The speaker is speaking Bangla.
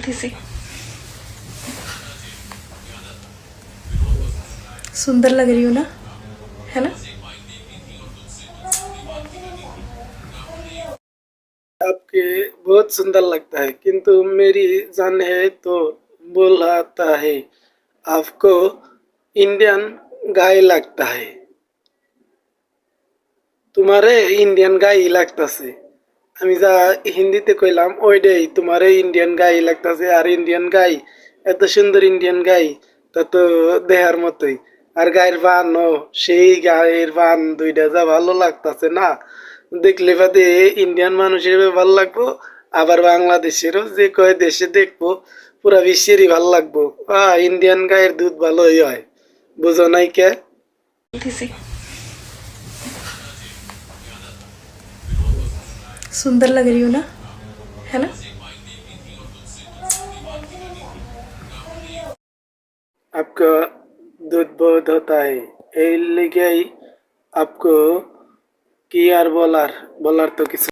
थी सुंदर लग रही हूँ ना, है ना। आपके बहुत सुंदर लगता है, किंतु मेरी जान है तो बुलाता है। आपको इंडियन गाय लगता है। তোমারে ইন্ডিয়ান গাই লাগতাছে। আমি যা হিন্দিতে কইলাম ওইটাই, তোমারে ইন্ডিয়ান গাই লাগতাছে। আর ইন্ডিয়ান গাই, এত সুন্দর ইন্ডিয়ান গাই, তা তো দেহার মতোই। আর গায়ের বানও সেই, গায়ের বান দুইটা যা ভালো লাগতাছে না, দেখলে বাদে ইন্ডিয়ান মানুষের ভালো লাগবো, আবার বাংলাদেশেরও যে কয় দেশে দেখবো, পুরা বিশ্বেরই ভালো লাগবো। ইন্ডিয়ান গায়ের দুধ ভালোই হয়, বুঝো নাই কে? थी सुंदर लग रही हूँ ना, है ना। आपका दूध बहुत होता है, এই লিগেই आपको কি আর বলার, বলার তো কিছু